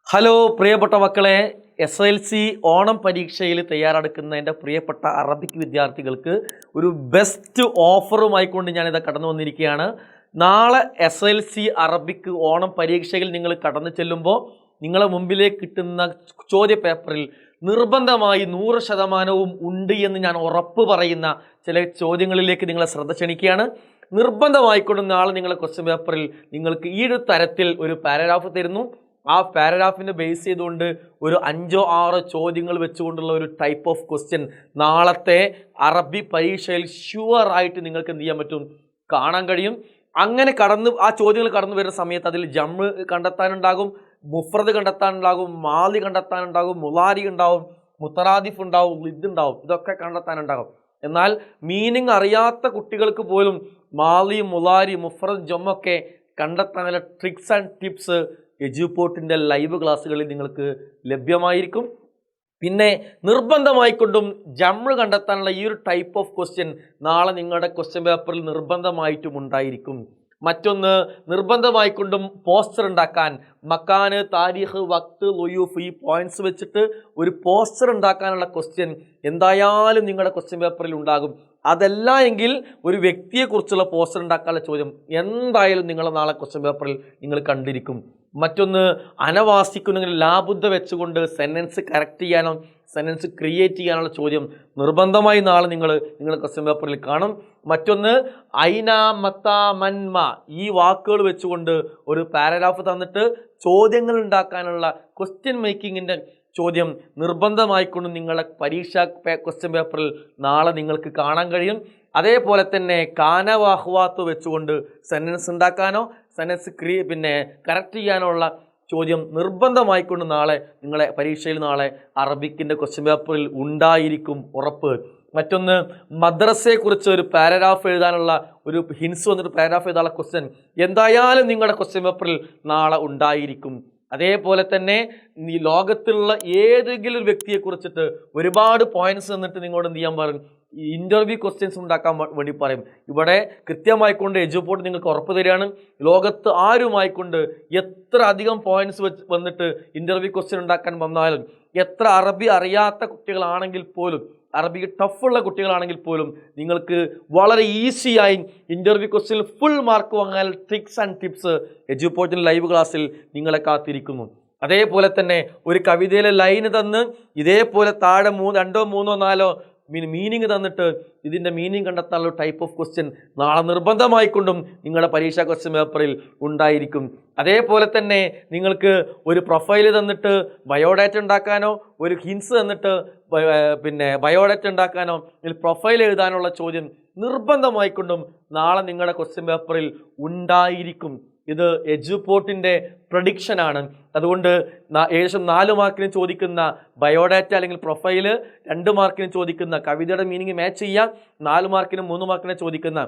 Hello പ്രിയപ്പെട്ട മക്കളെ, SLC Onam പരീക്ഷയിൽ തയ്യാറെടുക്കുന്ന എൻ്റെ പ്രിയപ്പെട്ട അറബിക് വിദ്യാർത്ഥികൾക്ക് ഒരു ബെസ്റ്റ് ഓഫറുമായിക്കൊണ്ട് ഞാനിത് കടന്നു വന്നിരിക്കുകയാണ്. നാളെ SLC അറബിക് ഓണം പരീക്ഷയിൽ നിങ്ങൾ കടന്നു ചെല്ലുമ്പോൾ നിങ്ങളെ മുമ്പിലേക്ക് കിട്ടുന്ന ചോദ്യ പേപ്പറിൽ നിർബന്ധമായി 100% ഉണ്ട് എന്ന് ഞാൻ ഉറപ്പ് പറയുന്ന ചില ചോദ്യങ്ങളിലേക്ക് നിങ്ങളെ ശ്രദ്ധ ക്ഷണിക്കുകയാണ്. നിർബന്ധമായിക്കൊണ്ട് നാളെ നിങ്ങളെ ക്വസ്റ്റ്യൻ പേപ്പറിൽ നിങ്ങൾക്ക് ഈ ഒരു തരത്തിൽ ഒരു പാരഗ്രാഫ് തരുന്നു. ആ പാരഗ്രാഫിനെ ബേസ് ചെയ്തുകൊണ്ട് ഒരു 5-6 ചോദ്യങ്ങൾ വെച്ചുകൊണ്ടുള്ള ഒരു ടൈപ്പ് ഓഫ് ക്വസ്റ്റ്യൻ നാളത്തെ അറബി പരീക്ഷയിൽ ഷുവറായിട്ട് നിങ്ങൾക്ക് എന്ത് ചെയ്യാൻ പറ്റും, കാണാൻ കഴിയും. അങ്ങനെ ആ ചോദ്യങ്ങൾ കടന്നു വരുന്ന സമയത്ത് അതിൽ ജംറ് കണ്ടെത്താനുണ്ടാകും, മുഫ്രദ് കണ്ടെത്താനുണ്ടാകും, മാലി കണ്ടെത്താനുണ്ടാകും, മുലാരി ഉണ്ടാവും, മുത്തറാദിഫ് ഉണ്ടാവും, ഇതുണ്ടാവും, ഇതൊക്കെ കണ്ടെത്താനുണ്ടാകും. എന്നാൽ മീനിങ് അറിയാത്ത കുട്ടികൾക്ക് പോലും മാലി, മുലാരി, മുഫ്രദ്, ജമ്മൊക്കെ കണ്ടെത്താനുള്ള ട്രിക്സ് ആൻഡ് ടിപ്സ് എജ്യൂപോർട്ടിൻ്റെ ലൈവ് ക്ലാസ്സുകളിൽ നിങ്ങൾക്ക് ലഭ്യമായിരിക്കും. പിന്നെ നിർബന്ധമായിക്കൊണ്ടും ജംറ് കണ്ടെത്താനുള്ള ഈ ഒരു ടൈപ്പ് ഓഫ് ക്വസ്റ്റ്യൻ നാളെ നിങ്ങളുടെ ക്വസ്റ്റ്യൻ പേപ്പറിൽ നിർബന്ധമായിട്ടും ഉണ്ടായിരിക്കും. മറ്റൊന്ന്, നിർബന്ധമായിക്കൊണ്ടും പോസ്റ്റർ ഉണ്ടാക്കാൻ മക്കാന്, താരീഖ്, വക്ത്, ലുയൂഫ് ഈ പോയിന്റ്സ് വെച്ചിട്ട് ഒരു പോസ്റ്റർ ഉണ്ടാക്കാനുള്ള ക്വസ്റ്റ്യൻ എന്തായാലും നിങ്ങളുടെ ക്വസ്റ്റ്യൻ പേപ്പറിൽ ഉണ്ടാകും. അതല്ല എങ്കിൽ ഒരു വ്യക്തിയെക്കുറിച്ചുള്ള പോസ്റ്റർ ഉണ്ടാക്കാനുള്ള ചോദ്യം എന്തായാലും നിങ്ങൾ നാളെ ക്വസ്റ്റ്യൻ പേപ്പറിൽ നിങ്ങൾ കണ്ടിരിക്കും. മറ്റൊന്ന്, അനവാസിക്കുന്നെങ്കിൽ ലാബുദ്ധ വെച്ചുകൊണ്ട് സെൻറ്റൻസ് കറക്റ്റ് ചെയ്യാനോ സെൻറ്റൻസ് ക്രിയേറ്റ് ചെയ്യാനുള്ള ചോദ്യം നിർബന്ധമായി നാളെ നിങ്ങളുടെ ക്വസ്റ്റ്യൻ പേപ്പറിൽ കാണും. മറ്റൊന്ന്, ഐന, മത്ത, മന്മ ഈ വാക്കുകൾ വെച്ചുകൊണ്ട് ഒരു പാരഗ്രാഫ് തന്നിട്ട് ചോദ്യങ്ങൾ ഉണ്ടാക്കാനുള്ള ക്വസ്റ്റ്യൻ മേക്കിങ്ങിൻ്റെ ചോദ്യം നിർബന്ധമായിക്കൊണ്ട് നിങ്ങളുടെ പരീക്ഷാ ക്വസ്റ്റ്യൻ പേപ്പറിൽ നാളെ നിങ്ങൾക്ക് കാണാൻ കഴിയും. അതേപോലെ തന്നെ കാനവാഹ്വാത്ത് വെച്ചുകൊണ്ട് സെൻറ്റൻസ് ഉണ്ടാക്കാനോ സെൻറ്റൻസ് കറക്റ്റ് ചെയ്യാനോ ഉള്ള ചോദ്യം നിർബന്ധമായിക്കൊണ്ട് നാളെ നിങ്ങളെ പരീക്ഷയിൽ നാളെ അറബിക്കിൻ്റെ ക്വസ്റ്റ്യൻ പേപ്പറിൽ ഉണ്ടായിരിക്കും, ഉറപ്പ്. മറ്റൊന്ന്, മദ്രസയെക്കുറിച്ച് ഒരു പാരഗ്രാഫ് എഴുതാനുള്ള ഒരു ഹിൻസ് വന്നിട്ട് പാരഗ്രാഫ് എഴുതാനുള്ള ക്വസ്റ്റ്യൻ എന്തായാലും നിങ്ങളുടെ ക്വസ്റ്റ്യൻ പേപ്പറിൽ നാളെ ഉണ്ടായിരിക്കും. അതേപോലെ തന്നെ ഈ ലോകത്തിലുള്ള ഏതെങ്കിലും ഒരു വ്യക്തിയെക്കുറിച്ചിട്ട് ഒരുപാട് പോയിന്റ്സ് തന്നിട്ട് നിങ്ങളോട് എന്ത് ചെയ്യാൻ പറയും, ഇൻ്റർവ്യൂ ക്വസ്റ്റ്യൻസ് ഉണ്ടാക്കാൻ വേണ്ടി പറയും. ഇവിടെ കൃത്യമായിക്കൊണ്ട് എജ്യൂപോർട്ട് നിങ്ങൾക്ക് ഉറപ്പ് തരികയാണ്, ലോകത്ത് ആരുമായിക്കൊണ്ട് എത്ര അധികം പോയിന്റ്സ് വന്നിട്ട് ഇൻ്റർവ്യൂ ക്വസ്റ്റ്യൻ ഉണ്ടാക്കാൻ വന്നാലും, എത്ര അറബി അറിയാത്ത കുട്ടികളാണെങ്കിൽ പോലും, അറബി ടഫുള്ള കുട്ടികളാണെങ്കിൽ പോലും നിങ്ങൾക്ക് വളരെ ഈസിയായി ഇൻ്റർവ്യൂ ക്വസ്റ്റ്യനിൽ ഫുൾ മാർക്ക് വാങ്ങാൻ ട്രിക്സ് ആൻഡ് ടിപ്സ് എജ്യൂപോർട്ടിൻ്റെ ലൈവ് ക്ലാസ്സിൽ നിങ്ങളെ കാത്തിരിക്കുന്നു. അതേപോലെ തന്നെ ഒരു കവിതയിലെ ലൈന് തന്ന് ഇതേപോലെ താഴെ 2, 3, 4 മീനിങ് തന്നിട്ട് ഇതിൻ്റെ മീനിങ് കണ്ടെത്താനുള്ള ടൈപ്പ് ഓഫ് ക്വസ്റ്റ്യൻ നാളെ നിർബന്ധമായിക്കൊണ്ടും നിങ്ങളുടെ പരീക്ഷാ ക്വസ്റ്റ്യൻ പേപ്പറിൽ ഉണ്ടായിരിക്കും. അതേപോലെ തന്നെ നിങ്ങൾക്ക് ഒരു പ്രൊഫൈൽ തന്നിട്ട് ബയോഡാറ്റ ഉണ്ടാക്കാനോ ഒരു ഹിൻസ് തന്നിട്ട് ബയോഡാറ്റ ഉണ്ടാക്കാനോ പ്രൊഫൈൽ എഴുതാനുള്ള ചോദ്യം നിർബന്ധമായിക്കൊണ്ടും നാളെ നിങ്ങളുടെ ക്വസ്റ്റ്യൻ പേപ്പറിൽ ഉണ്ടായിരിക്കും. ഇത് എജ്യൂപോർട്ടിൻ്റെ പ്രഡിക്ഷനാണ്. അതുകൊണ്ട് ഏകദേശം 4 മാർക്കിന് ചോദിക്കുന്ന ബയോഡാറ്റ അല്ലെങ്കിൽ പ്രൊഫൈല്, 2 മാർക്കിന് ചോദിക്കുന്ന കവിതയുടെ മീനിങ് മാച്ച് ചെയ്യാം, 4 മാർക്കിനും 3 മാർക്കിന് ചോദിക്കുന്ന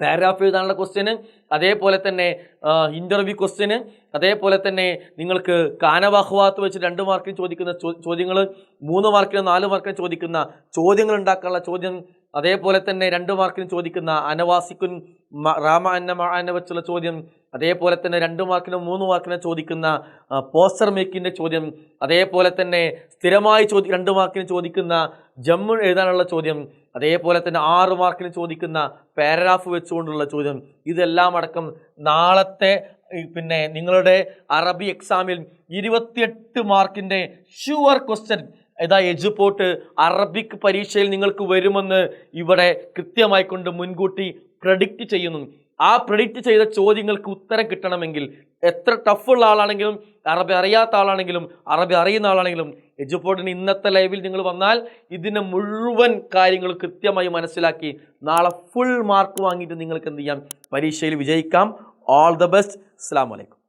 പാരഗ്രാഫ് എഴുതാനുള്ള ക്വസ്റ്റ്യന്, അതേപോലെ തന്നെ ഇൻ്റർവ്യൂ ക്വസ്റ്റ്യന്, അതേപോലെ തന്നെ നിങ്ങൾക്ക് കാനവാഹ്വാത്ത് വെച്ച് 2 മാർക്കിന് ചോദിക്കുന്ന ചോദ്യങ്ങൾ, 3 മാർക്കിനും 4 മാർക്കിന് ചോദിക്കുന്ന ചോദ്യങ്ങൾ ഉണ്ടാക്കാനുള്ള ചോദ്യം, അതേപോലെ തന്നെ 2 മാർക്കിന് ചോദിക്കുന്ന അനവാസിക്കുൻ റാമ അന്ന വെച്ചുള്ള ചോദ്യം, അതേപോലെ തന്നെ 2 മാർക്കിനും 3 മാർക്കിന് ചോദിക്കുന്ന പോസ്റ്റർ മേക്കിൻ്റെ ചോദ്യം, അതേപോലെ തന്നെ സ്ഥിരമായി 2 മാർക്കിന് ചോദിക്കുന്ന ജമ്മു എഴുതാനുള്ള ചോദ്യം, അതേപോലെ തന്നെ 6 മാർക്കിന് ചോദിക്കുന്ന പാരഗ്രാഫ് വെച്ചുകൊണ്ടുള്ള ചോദ്യം, ഇതെല്ലാം അടക്കം നാളത്തെ നിങ്ങളുടെ അറബി എക്സാമിൽ 28 മാർക്കിൻ്റെ ഷുവർ ക്വസ്റ്റ്യൻ എജ്യൂപോർട്ട് അറബിക് പരീക്ഷയിൽ നിങ്ങൾക്ക് വരുമെന്ന് ഇവിടെ കൃത്യമായിക്കൊണ്ട് മുൻകൂട്ടി പ്രഡിക്റ്റ് ചെയ്യുന്നു. ആ പ്രഡിക്റ്റ് ചെയ്ത ചോദ്യങ്ങൾക്ക് ഉത്തരം കിട്ടണമെങ്കിൽ എത്ര ടഫുള്ള ആളാണെങ്കിലും, അറബി അറിയാത്ത ആളാണെങ്കിലും, അറബി അറിയുന്ന ആളാണെങ്കിലും എജ്യൂപോർട്ടിന് ഇന്നത്തെ ലൈവിൽ നിങ്ങൾ വന്നാൽ ഇതിൻ്റെ മുഴുവൻ കാര്യങ്ങൾ കൃത്യമായി മനസ്സിലാക്കി നാളെ ഫുൾ മാർക്ക് വാങ്ങിയിട്ട് നിങ്ങൾക്ക് എന്ത് ചെയ്യാം, പരീക്ഷയിൽ വിജയിക്കാം. All the best. അസ്സലാമു അലൈക്കും.